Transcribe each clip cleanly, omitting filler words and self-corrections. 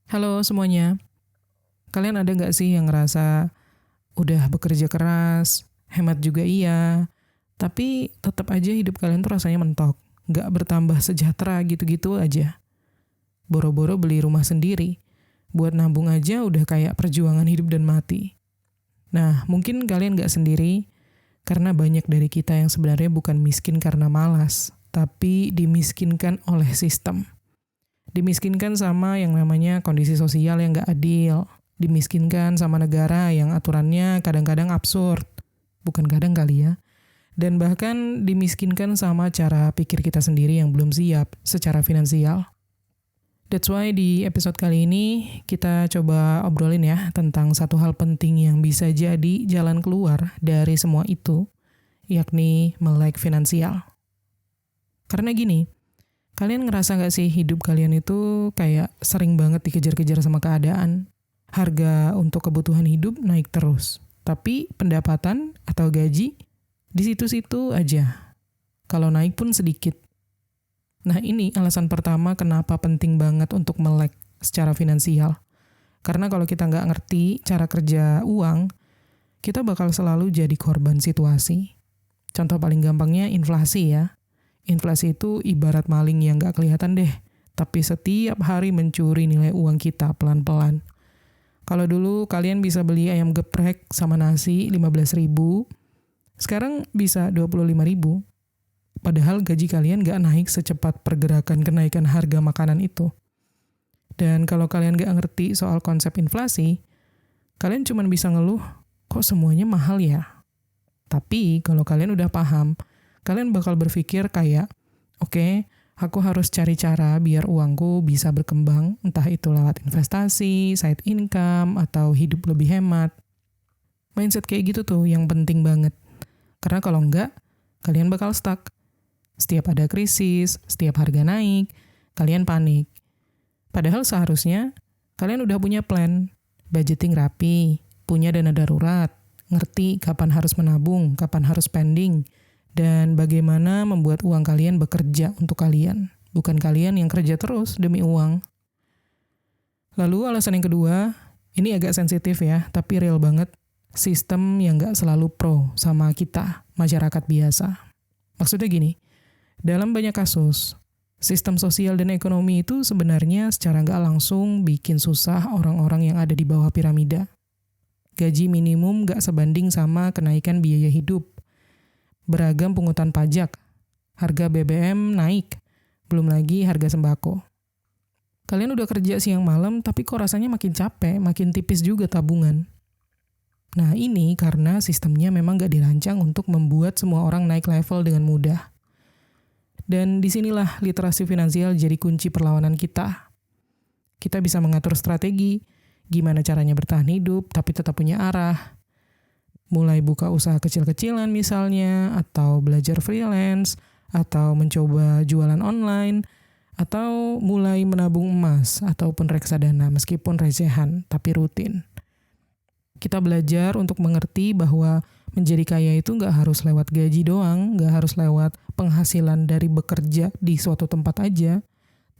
Halo semuanya, kalian ada nggak sih yang ngerasa udah bekerja keras, hemat juga iya, tapi tetap aja hidup kalian tuh rasanya mentok, nggak bertambah sejahtera gitu-gitu aja. Boro-boro beli rumah sendiri, buat nabung aja udah kayak perjuangan hidup dan mati. Nah, mungkin kalian nggak sendiri, karena banyak dari kita yang sebenarnya bukan miskin karena malas, tapi dimiskinkan oleh sistem. Dimiskinkan sama yang namanya kondisi sosial yang gak adil. Dimiskinkan sama negara yang aturannya kadang-kadang absurd. Bukan kadang kali ya. Dan bahkan dimiskinkan sama cara pikir kita sendiri yang belum siap secara finansial. That's why di episode kali ini kita coba obrolin ya tentang satu hal penting yang bisa jadi jalan keluar dari semua itu, yakni melek finansial. Karena gini, kalian ngerasa gak sih hidup kalian itu kayak sering banget dikejar-kejar sama keadaan? Harga untuk kebutuhan hidup naik terus. Tapi pendapatan atau gaji di situ-situ aja. Kalau naik pun sedikit. Nah ini alasan pertama kenapa penting banget untuk melek secara finansial. Karena kalau kita nggak ngerti cara kerja uang, kita bakal selalu jadi korban situasi. Contoh paling gampangnya inflasi ya. Inflasi itu ibarat maling yang gak kelihatan deh, tapi setiap hari mencuri nilai uang kita pelan-pelan. Kalau dulu kalian bisa beli ayam geprek sama nasi 15.000, sekarang bisa 25.000. Padahal gaji kalian gak naik secepat pergerakan kenaikan harga makanan itu. Dan kalau kalian gak ngerti soal konsep inflasi, kalian cuma bisa ngeluh, kok semuanya mahal ya? Tapi kalau kalian udah paham, kalian bakal berpikir kayak, oke, aku harus cari cara biar uangku bisa berkembang, entah itu lewat investasi, side income, atau hidup lebih hemat. Mindset kayak gitu tuh yang penting banget. Karena kalau enggak, kalian bakal stuck. Setiap ada krisis, setiap harga naik, kalian panik. Padahal seharusnya, kalian udah punya plan, budgeting rapi, punya dana darurat, ngerti kapan harus menabung, kapan harus spending, dan bagaimana membuat uang kalian bekerja untuk kalian. Bukan kalian yang kerja terus demi uang. Lalu alasan yang kedua, ini agak sensitif ya, tapi real banget. Sistem yang gak selalu pro sama kita, masyarakat biasa. Maksudnya gini, dalam banyak kasus, sistem sosial dan ekonomi itu sebenarnya secara gak langsung bikin susah orang-orang yang ada di bawah piramida. Gaji minimum gak sebanding sama kenaikan biaya hidup. Beragam pungutan pajak, harga BBM naik, belum lagi harga sembako. Kalian udah kerja siang malam, tapi kok rasanya makin capek, makin tipis juga tabungan. Nah ini karena sistemnya memang gak dirancang untuk membuat semua orang naik level dengan mudah. Dan disinilah literasi finansial jadi kunci perlawanan kita. Kita bisa mengatur strategi, gimana caranya bertahan hidup, tapi tetap punya arah. Mulai buka usaha kecil-kecilan misalnya, atau belajar freelance, atau mencoba jualan online, atau mulai menabung emas, ataupun reksadana meskipun recehan, tapi rutin. Kita belajar untuk mengerti bahwa menjadi kaya itu nggak harus lewat gaji doang, nggak harus lewat penghasilan dari bekerja di suatu tempat aja,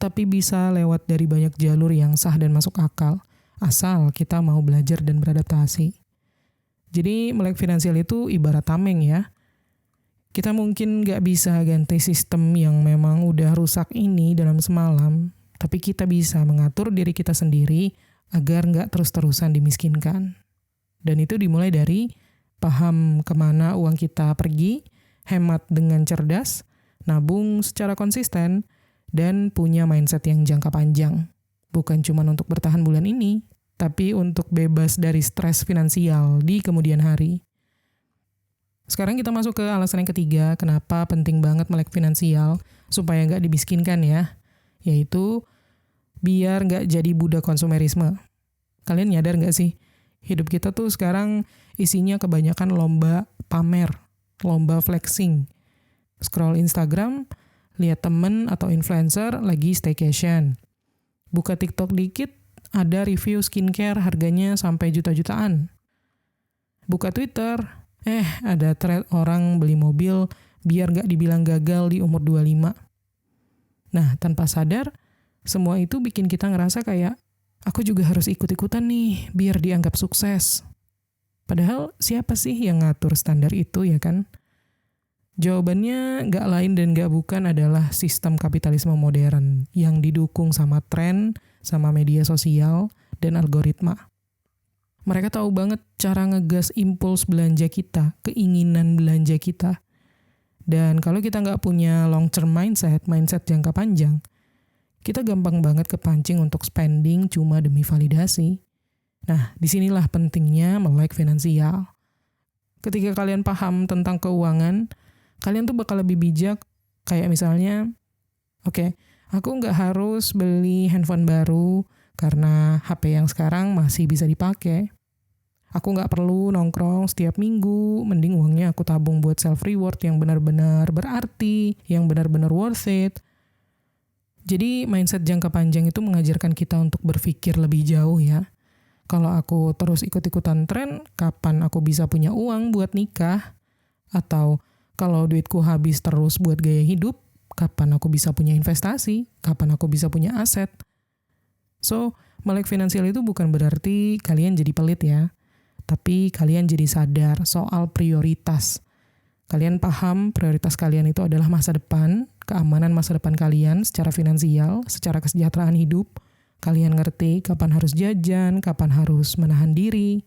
tapi bisa lewat dari banyak jalur yang sah dan masuk akal, asal kita mau belajar dan beradaptasi. Jadi melek finansial itu ibarat tameng ya. Kita mungkin gak bisa ganti sistem yang memang udah rusak ini dalam semalam, tapi kita bisa mengatur diri kita sendiri agar gak terus-terusan dimiskinkan. Dan itu dimulai dari paham kemana uang kita pergi, hemat dengan cerdas, nabung secara konsisten, dan punya mindset yang jangka panjang. Bukan cuma untuk bertahan bulan ini, tapi untuk bebas dari stres finansial di kemudian hari. Sekarang kita masuk ke alasan yang ketiga, kenapa penting banget melek finansial, supaya nggak dimiskinkan ya, yaitu biar nggak jadi budak konsumerisme. Kalian nyadar nggak sih, hidup kita tuh sekarang isinya kebanyakan lomba pamer, lomba flexing. Scroll Instagram, lihat temen atau influencer lagi staycation. Buka TikTok dikit, ada review skincare harganya sampai juta-jutaan. Buka Twitter, ada thread orang beli mobil biar gak dibilang gagal di umur 25. Nah, tanpa sadar, semua itu bikin kita ngerasa kayak Aku juga harus ikut-ikutan nih biar dianggap sukses. Padahal siapa sih yang ngatur standar itu ya kan? Jawabannya nggak lain dan nggak bukan adalah sistem kapitalisme modern yang didukung sama tren, sama media sosial, dan algoritma. Mereka tahu banget cara ngegas impuls belanja kita, keinginan belanja kita. Dan kalau kita nggak punya long-term mindset jangka panjang, kita gampang banget kepancing untuk spending cuma demi validasi. Nah, disinilah pentingnya melek finansial. Ketika kalian paham tentang keuangan, kalian tuh bakal lebih bijak. Kayak misalnya, oke, aku nggak harus beli handphone baru karena HP yang sekarang masih bisa dipakai. Aku nggak perlu nongkrong setiap minggu, mending uangnya aku tabung buat self-reward yang benar-benar berarti, yang benar-benar worth it. Jadi mindset jangka panjang itu mengajarkan kita untuk berpikir lebih jauh ya. Kalau aku terus ikut-ikutan tren, kapan aku bisa punya uang buat nikah? Atau kalau duitku habis terus buat gaya hidup, kapan aku bisa punya investasi? Kapan aku bisa punya aset? So, melek finansial itu bukan berarti kalian jadi pelit ya. Tapi kalian jadi sadar soal prioritas. Kalian paham prioritas kalian itu adalah masa depan, keamanan masa depan kalian secara finansial, secara kesejahteraan hidup. Kalian ngerti kapan harus jajan, kapan harus menahan diri.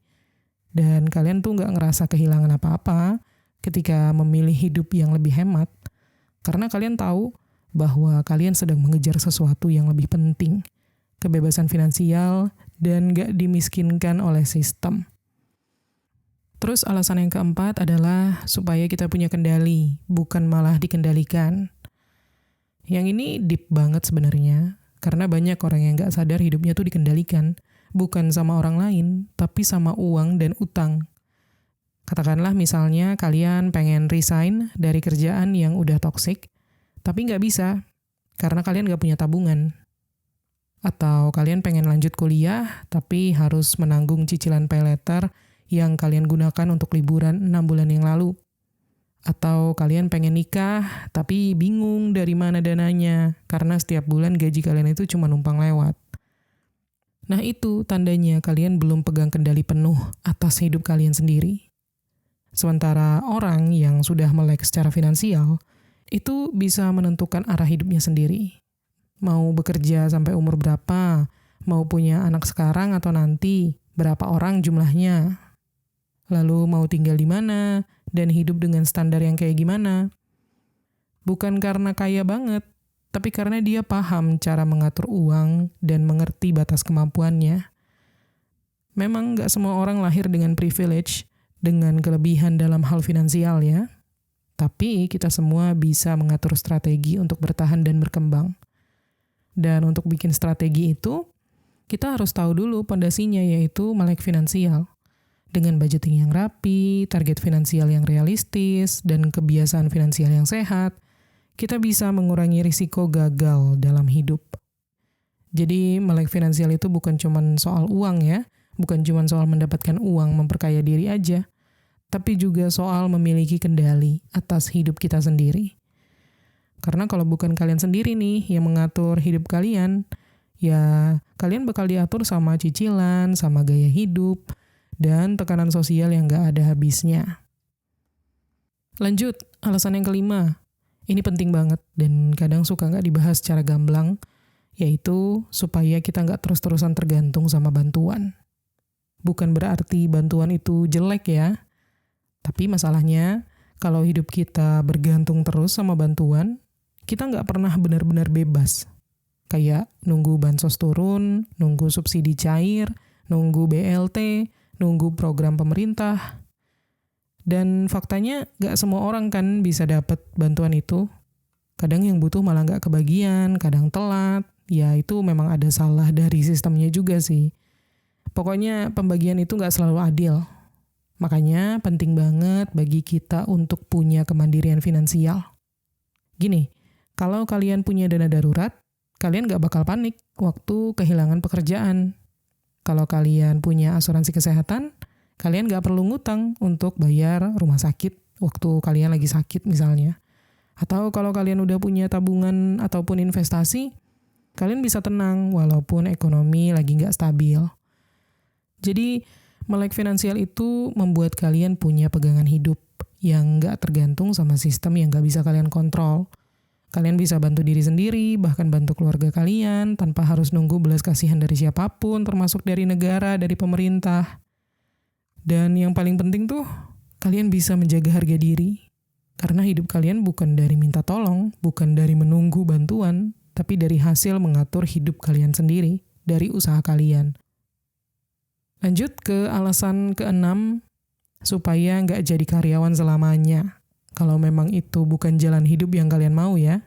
Dan kalian tuh nggak ngerasa kehilangan apa-apa ketika memilih hidup yang lebih hemat. Karena kalian tahu bahwa kalian sedang mengejar sesuatu yang lebih penting. Kebebasan finansial dan nggak dimiskinkan oleh sistem. Terus alasan yang keempat adalah supaya kita punya kendali, bukan malah dikendalikan. Yang ini deep banget sebenarnya, karena banyak orang yang gak sadar hidupnya tuh dikendalikan, bukan sama orang lain, tapi sama uang dan utang. Katakanlah misalnya kalian pengen resign dari kerjaan yang udah toksik, tapi gak bisa, karena kalian gak punya tabungan. Atau kalian pengen lanjut kuliah, tapi harus menanggung cicilan pay letter yang kalian gunakan untuk liburan 6 bulan yang lalu. Atau kalian pengen nikah, tapi bingung dari mana dananya, karena setiap bulan gaji kalian itu cuma numpang lewat. Nah itu tandanya kalian belum pegang kendali penuh atas hidup kalian sendiri. Sementara orang yang sudah melek secara finansial, itu bisa menentukan arah hidupnya sendiri. Mau bekerja sampai umur berapa, mau punya anak sekarang atau nanti, berapa orang jumlahnya. Lalu mau tinggal di mana, dan hidup dengan standar yang kayak gimana. Bukan karena kaya banget, tapi karena dia paham cara mengatur uang dan mengerti batas kemampuannya. Memang gak semua orang lahir dengan privilege, dengan kelebihan dalam hal finansial ya. Tapi kita semua bisa mengatur strategi untuk bertahan dan berkembang. Dan untuk bikin strategi itu, kita harus tahu dulu pondasinya yaitu melek finansial. Dengan budgeting yang rapi, target finansial yang realistis, dan kebiasaan finansial yang sehat, kita bisa mengurangi risiko gagal dalam hidup. Jadi melek finansial itu bukan cuma soal uang ya, bukan cuma soal mendapatkan uang memperkaya diri aja, tapi juga soal memiliki kendali atas hidup kita sendiri. Karena kalau bukan kalian sendiri nih yang mengatur hidup kalian, ya kalian bakal diatur sama cicilan, sama gaya hidup, dan tekanan sosial yang gak ada habisnya. Lanjut, alasan yang kelima. Ini penting banget dan kadang suka gak dibahas secara gamblang, yaitu supaya kita gak terus-terusan tergantung sama bantuan. Bukan berarti bantuan itu jelek ya, tapi masalahnya kalau hidup kita bergantung terus sama bantuan, kita gak pernah benar-benar bebas. Kayak nunggu bansos turun, nunggu subsidi cair, nunggu BLT, nunggu program pemerintah. Dan faktanya gak semua orang kan bisa dapat bantuan itu. Kadang yang butuh malah gak kebagian, kadang telat. Ya itu memang ada salah dari sistemnya juga sih. Pokoknya pembagian itu gak selalu adil. Makanya penting banget bagi kita untuk punya kemandirian finansial. Gini, kalau kalian punya dana darurat, kalian gak bakal panik waktu kehilangan pekerjaan. Kalau kalian punya asuransi kesehatan, kalian gak perlu ngutang untuk bayar rumah sakit waktu kalian lagi sakit misalnya. Atau kalau kalian udah punya tabungan ataupun investasi, Kalian bisa tenang walaupun ekonomi lagi nggak stabil. Jadi, melek finansial itu membuat kalian punya pegangan hidup yang nggak tergantung sama sistem yang nggak bisa kalian kontrol. Kalian bisa bantu diri sendiri, bahkan bantu keluarga kalian, tanpa harus nunggu belas kasihan dari siapapun, termasuk dari negara, dari pemerintah. Dan yang paling penting tuh, kalian bisa menjaga harga diri. Karena hidup kalian bukan dari minta tolong, bukan dari menunggu bantuan, tapi dari hasil mengatur hidup kalian sendiri, dari usaha kalian. Lanjut ke alasan keenam, supaya nggak jadi karyawan selamanya. Kalau memang itu bukan jalan hidup yang kalian mau ya.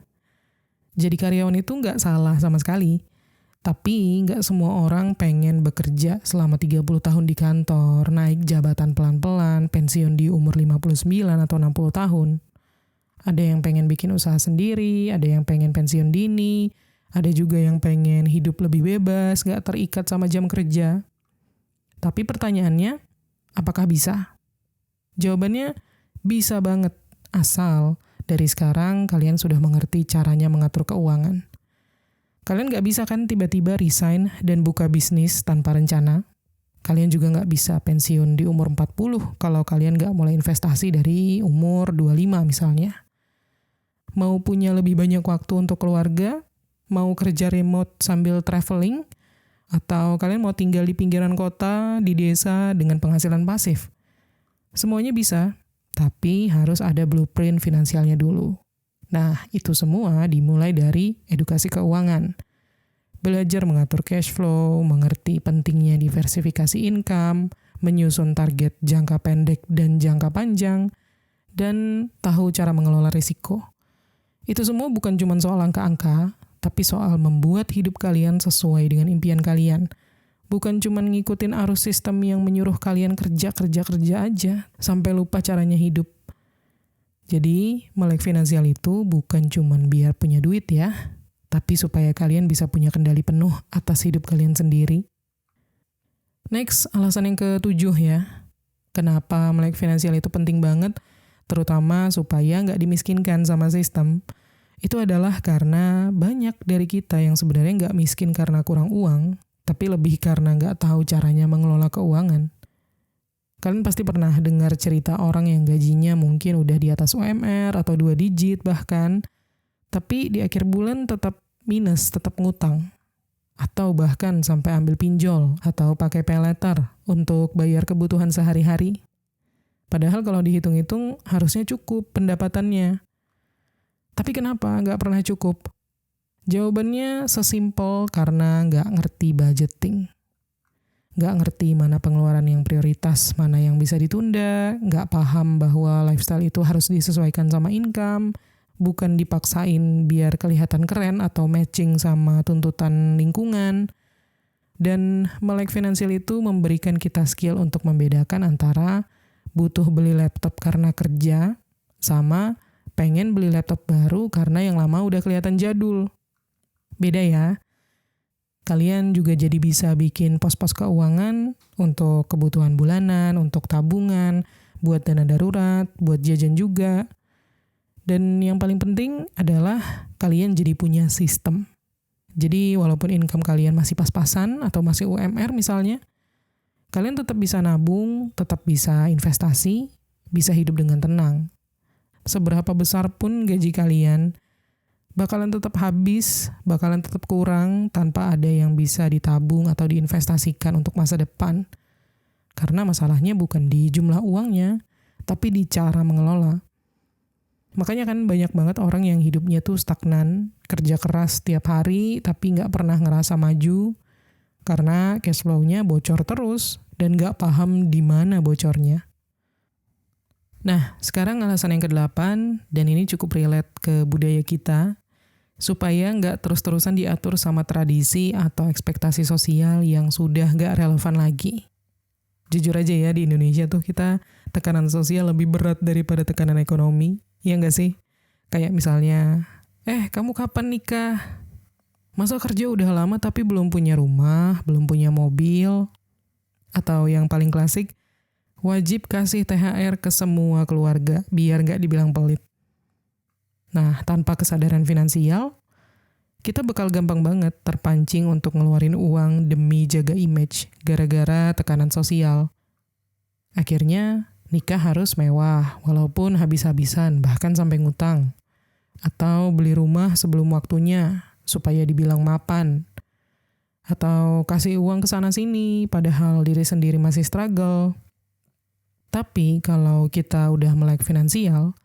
Jadi karyawan itu nggak salah sama sekali. Tapi nggak semua orang pengen bekerja selama 30 tahun di kantor, naik jabatan pelan-pelan, pensiun di umur 59 atau 60 tahun. Ada yang pengen bikin usaha sendiri, ada yang pengen pensiun dini, ada juga yang pengen hidup lebih bebas, nggak terikat sama jam kerja. Tapi pertanyaannya, apakah bisa? Jawabannya, bisa banget. Asal dari sekarang kalian sudah mengerti caranya mengatur keuangan. Kalian nggak bisa kan tiba-tiba resign dan buka bisnis tanpa rencana? Kalian juga nggak bisa pensiun di umur 40 kalau kalian nggak mulai investasi dari umur 25 misalnya. Mau punya lebih banyak waktu untuk keluarga? Mau kerja remote sambil traveling? Atau kalian mau tinggal di pinggiran kota, di desa dengan penghasilan pasif? Semuanya bisa, tapi harus ada blueprint finansialnya dulu. Nah, itu semua dimulai dari edukasi keuangan. Belajar mengatur cash flow, mengerti pentingnya diversifikasi income, menyusun target jangka pendek dan jangka panjang, dan tahu cara mengelola risiko. Itu semua bukan cuma soal angka-angka, tapi soal membuat hidup kalian sesuai dengan impian kalian. Bukan cuma ngikutin arus sistem yang menyuruh kalian kerja aja, sampai lupa caranya hidup. Jadi, melek finansial itu bukan cuma biar punya duit ya, tapi supaya kalian bisa punya kendali penuh atas hidup kalian sendiri. Next, alasan yang ketujuh ya. Kenapa melek finansial itu penting banget, terutama supaya nggak dimiskinkan sama sistem. Itu adalah karena banyak dari kita yang sebenarnya nggak miskin karena kurang uang, tapi lebih karena nggak tahu caranya mengelola keuangan. Kalian pasti pernah dengar cerita orang yang gajinya mungkin udah di atas UMR atau 2 digit bahkan, tapi di akhir bulan tetap minus, tetap ngutang. Atau bahkan sampai ambil pinjol atau pakai paylater untuk bayar kebutuhan sehari-hari. Padahal kalau dihitung-hitung harusnya cukup pendapatannya. Tapi kenapa nggak pernah cukup? Jawabannya sesimpel karena nggak ngerti budgeting. Nggak ngerti mana pengeluaran yang prioritas, mana yang bisa ditunda, nggak paham bahwa lifestyle itu harus disesuaikan sama income, bukan dipaksain biar kelihatan keren atau matching sama tuntutan lingkungan. Dan melek finansial itu memberikan kita skill untuk membedakan antara butuh beli laptop karena kerja, sama pengen beli laptop baru karena yang lama udah kelihatan jadul. Beda ya. Kalian juga jadi bisa bikin pos-pos keuangan untuk kebutuhan bulanan, untuk tabungan, buat dana darurat, buat jajan juga. Dan yang paling penting adalah kalian jadi punya sistem. Jadi walaupun income kalian masih pas-pasan atau masih UMR misalnya, kalian tetap bisa nabung, tetap bisa investasi, bisa hidup dengan tenang. Seberapa besar pun gaji kalian, bakalan tetap habis, bakalan tetap kurang tanpa ada yang bisa ditabung atau diinvestasikan untuk masa depan. Karena masalahnya bukan di jumlah uangnya, tapi di cara mengelola. Makanya kan banyak banget orang yang hidupnya tuh stagnan, kerja keras setiap hari tapi nggak pernah ngerasa maju, karena cash flow-nya bocor terus dan nggak paham di mana bocornya. Nah, sekarang alasan yang ke-8, dan ini cukup relate ke budaya kita, supaya nggak terus-terusan diatur sama tradisi atau ekspektasi sosial yang sudah nggak relevan lagi. Jujur aja ya, di Indonesia tuh kita tekanan sosial lebih berat daripada tekanan ekonomi, ya nggak sih? Kayak misalnya, kamu kapan nikah? Masa kerja udah lama tapi belum punya rumah, belum punya mobil? Atau yang paling klasik, wajib kasih THR ke semua keluarga, biar nggak dibilang pelit. Nah, tanpa kesadaran finansial, kita bakal gampang banget terpancing untuk ngeluarin uang demi jaga image gara-gara tekanan sosial. Akhirnya, nikah harus mewah walaupun habis-habisan bahkan sampai ngutang. Atau beli rumah sebelum waktunya supaya dibilang mapan. Atau kasih uang ke sana-sini padahal diri sendiri masih struggle. Tapi kalau kita udah melek finansial,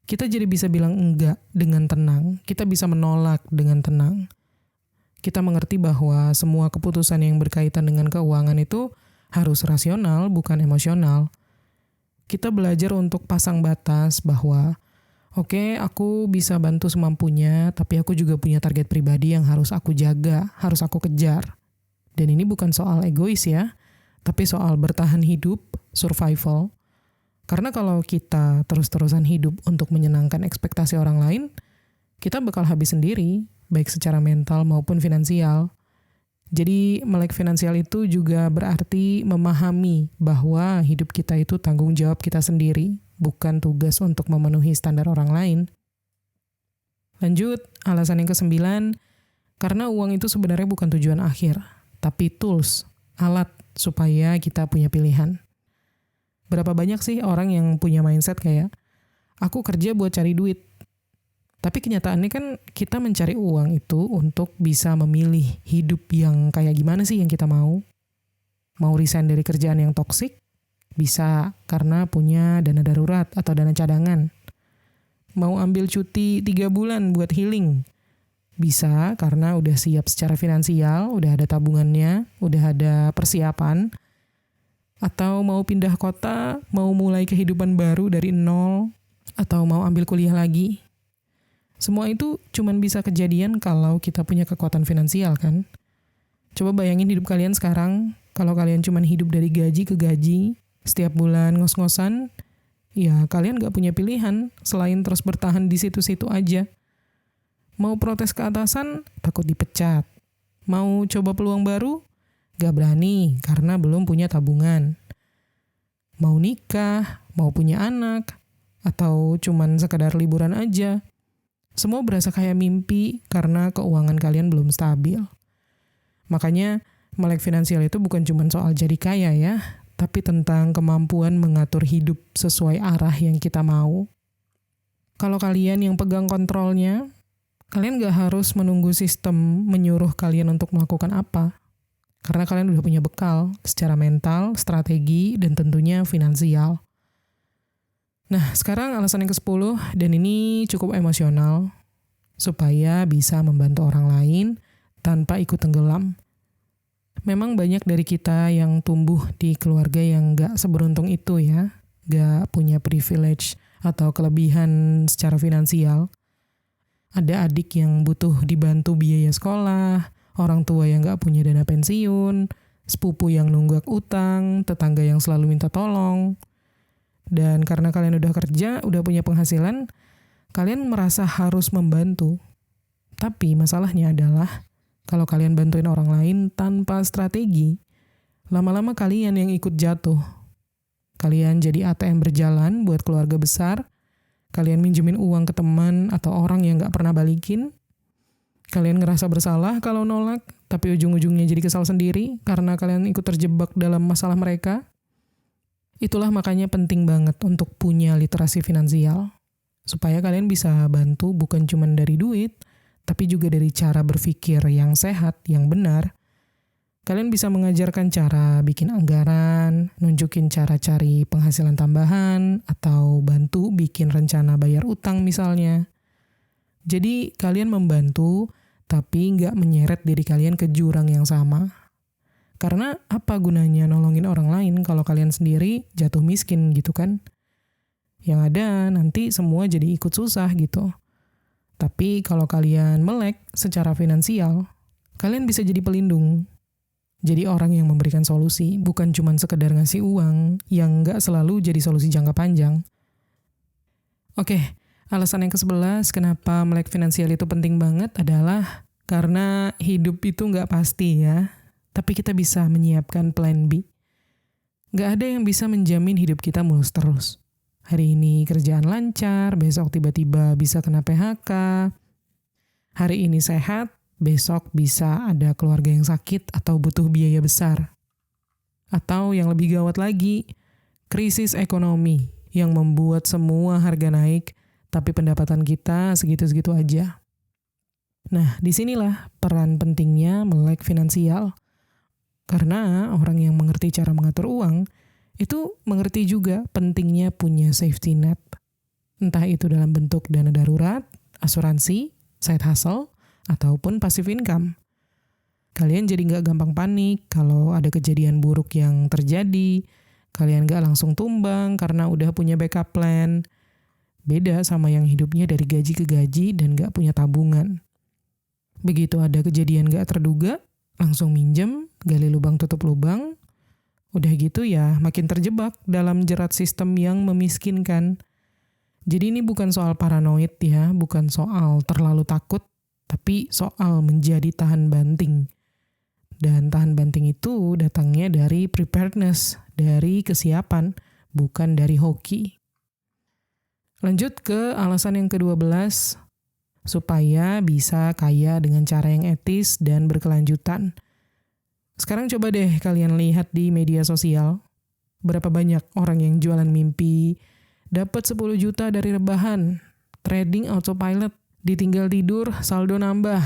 kita jadi bisa bilang enggak dengan tenang. Kita bisa menolak dengan tenang. Kita mengerti bahwa semua keputusan yang berkaitan dengan keuangan itu harus rasional, bukan emosional. Kita belajar untuk pasang batas bahwa, oke, aku bisa bantu semampunya, tapi aku juga punya target pribadi yang harus aku jaga, harus aku kejar. Dan ini bukan soal egois ya, tapi soal bertahan hidup, survival. Karena kalau kita terus-terusan hidup untuk menyenangkan ekspektasi orang lain, kita bakal habis sendiri, baik secara mental maupun finansial. Jadi melek finansial itu juga berarti memahami bahwa hidup kita itu tanggung jawab kita sendiri, bukan tugas untuk memenuhi standar orang lain. Lanjut, alasan yang ke-9, karena uang itu sebenarnya bukan tujuan akhir, tapi tools, alat supaya kita punya pilihan. Berapa banyak sih orang yang punya mindset kayak, aku kerja buat cari duit. Tapi kenyataannya kan kita mencari uang itu untuk bisa memilih hidup yang kayak gimana sih yang kita mau. Mau resign dari kerjaan yang toksik? Bisa karena punya dana darurat atau dana cadangan. Mau ambil cuti 3 bulan buat healing? Bisa karena udah siap secara finansial, udah ada tabungannya, udah ada persiapan. Atau mau pindah kota, mau mulai kehidupan baru dari nol, atau mau ambil kuliah lagi. Semua itu cuman bisa kejadian kalau kita punya kekuatan finansial kan. Coba bayangin hidup kalian sekarang, kalau kalian cuman hidup dari gaji ke gaji, setiap bulan ngos-ngosan, ya kalian gak punya pilihan selain terus bertahan di situ-situ aja. Mau protes ke atasan, takut dipecat. Mau coba peluang baru, gak berani karena belum punya tabungan. Mau nikah, mau punya anak, atau cuman sekadar liburan aja. Semua berasa kayak mimpi karena keuangan kalian belum stabil. Makanya melek finansial itu bukan cuman soal jadi kaya ya, tapi tentang kemampuan mengatur hidup sesuai arah yang kita mau. Kalau kalian yang pegang kontrolnya, kalian gak harus menunggu sistem menyuruh kalian untuk melakukan apa. Karena kalian udah punya bekal secara mental, strategi, dan tentunya finansial. Nah, sekarang alasan yang ke-10, dan ini cukup emosional, supaya bisa membantu orang lain tanpa ikut tenggelam. Memang banyak dari kita yang tumbuh di keluarga yang gak seberuntung itu ya, gak punya privilege atau kelebihan secara finansial. Ada adik yang butuh dibantu biaya sekolah, orang tua yang gak punya dana pensiun, sepupu yang nunggak utang, tetangga yang selalu minta tolong. Dan karena kalian udah kerja, udah punya penghasilan, kalian merasa harus membantu. Tapi masalahnya adalah, kalau kalian bantuin orang lain tanpa strategi, lama-lama kalian yang ikut jatuh. Kalian jadi ATM berjalan buat keluarga besar, kalian minjemin uang ke teman atau orang yang gak pernah balikin, kalian ngerasa bersalah kalau nolak, tapi ujung-ujungnya jadi kesal sendiri karena kalian ikut terjebak dalam masalah mereka. Itulah makanya penting banget untuk punya literasi finansial. Supaya kalian bisa bantu bukan cuma dari duit, tapi juga dari cara berpikir yang sehat, yang benar. Kalian bisa mengajarkan cara bikin anggaran, nunjukin cara cari penghasilan tambahan, atau bantu bikin rencana bayar utang misalnya. Jadi kalian membantu, tapi nggak menyeret diri kalian ke jurang yang sama. Karena apa gunanya nolongin orang lain kalau kalian sendiri jatuh miskin gitu kan? Yang ada nanti semua jadi ikut susah gitu. Tapi kalau kalian melek secara finansial, kalian bisa jadi pelindung. Jadi orang yang memberikan solusi, bukan cuma sekedar ngasih uang yang nggak selalu jadi solusi jangka panjang. Oke, alasan yang ke-11 kenapa melek finansial itu penting banget adalah karena hidup itu nggak pasti ya, tapi kita bisa menyiapkan plan B. Nggak ada yang bisa menjamin hidup kita mulus terus. Hari ini kerjaan lancar, besok tiba-tiba bisa kena PHK. Hari ini sehat, besok bisa ada keluarga yang sakit atau butuh biaya besar. Atau yang lebih gawat lagi, krisis ekonomi yang membuat semua harga naik, tapi pendapatan kita segitu-segitu aja. Nah, disinilah peran pentingnya melek finansial. Karena orang yang mengerti cara mengatur uang, itu mengerti juga pentingnya punya safety net. Entah itu dalam bentuk dana darurat, asuransi, side hustle, ataupun passive income. Kalian jadi nggak gampang panik kalau ada kejadian buruk yang terjadi. Kalian nggak langsung tumbang karena udah punya backup plan. Beda sama yang hidupnya dari gaji ke gaji dan nggak punya tabungan. Begitu ada kejadian nggak terduga, langsung minjem, gali lubang tutup lubang. Udah gitu ya makin terjebak dalam jerat sistem yang memiskinkan. Jadi ini bukan soal paranoid ya, bukan soal terlalu takut, tapi soal menjadi tahan banting. Dan tahan banting itu datangnya dari preparedness, dari kesiapan, bukan dari hoki. Lanjut ke alasan yang ke-12, supaya bisa kaya dengan cara yang etis dan berkelanjutan. Sekarang coba deh kalian lihat di media sosial, berapa banyak orang yang jualan mimpi, dapat 10 juta dari rebahan, trading autopilot, ditinggal tidur, saldo nambah,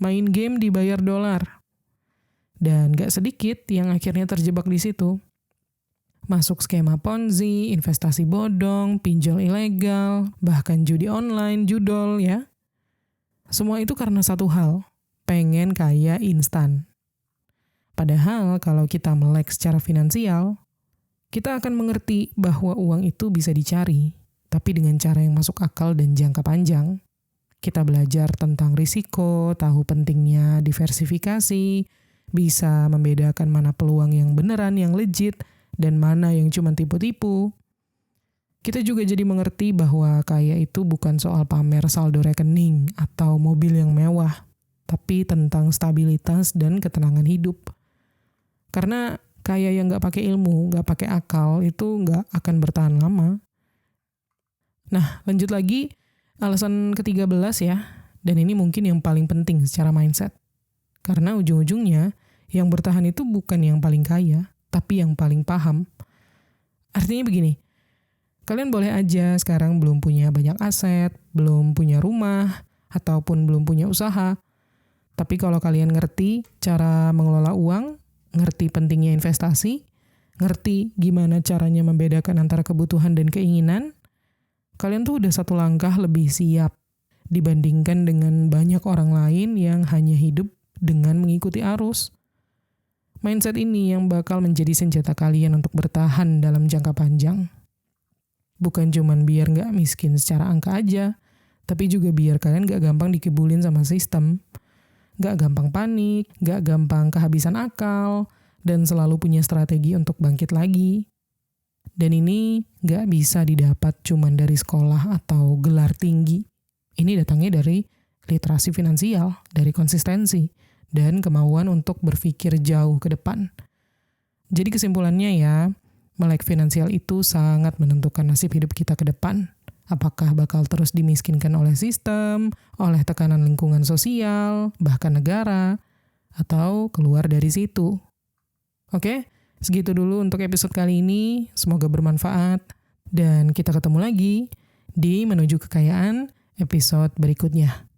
main game dibayar dolar. Dan gak sedikit yang akhirnya terjebak di situ. Masuk skema Ponzi, investasi bodong, pinjol ilegal, bahkan judi online, judol ya. Semua itu karena satu hal, pengen kaya instan. Padahal kalau kita melek secara finansial, kita akan mengerti bahwa uang itu bisa dicari, tapi dengan cara yang masuk akal dan jangka panjang. Kita belajar tentang risiko, tahu pentingnya diversifikasi, bisa membedakan mana peluang yang beneran, yang legit, dan mana yang cuma tipu-tipu. Kita juga jadi mengerti bahwa kaya itu bukan soal pamer saldo rekening atau mobil yang mewah, tapi tentang stabilitas dan ketenangan hidup. Karena kaya yang gak pakai ilmu, gak pakai akal, itu gak akan bertahan lama. Nah, lanjut lagi, alasan ke-13 ya, dan ini mungkin yang paling penting secara mindset. Karena ujung-ujungnya, yang bertahan itu bukan yang paling kaya, tapi yang paling paham. Artinya begini, kalian boleh aja sekarang belum punya banyak aset, belum punya rumah, ataupun belum punya usaha. Tapi kalau kalian ngerti cara mengelola uang, ngerti pentingnya investasi, ngerti gimana caranya membedakan antara kebutuhan dan keinginan, kalian tuh udah satu langkah lebih siap dibandingkan dengan banyak orang lain yang hanya hidup dengan mengikuti arus. Mindset ini yang bakal menjadi senjata kalian untuk bertahan dalam jangka panjang. Bukan cuman biar nggak miskin secara angka aja, tapi juga biar kalian nggak gampang dikibulin sama sistem. Nggak gampang panik, nggak gampang kehabisan akal, dan selalu punya strategi untuk bangkit lagi. Dan ini nggak bisa didapat cuman dari sekolah atau gelar tinggi. Ini datangnya dari literasi finansial, dari konsistensi, dan kemauan untuk berpikir jauh ke depan. Jadi kesimpulannya ya, melek finansial itu sangat menentukan nasib hidup kita ke depan. Apakah bakal terus dimiskinkan oleh sistem, oleh tekanan lingkungan sosial, bahkan negara, atau keluar dari situ. Oke, segitu dulu untuk episode kali ini. Semoga bermanfaat. Dan kita ketemu lagi di Menuju Kekayaan episode berikutnya.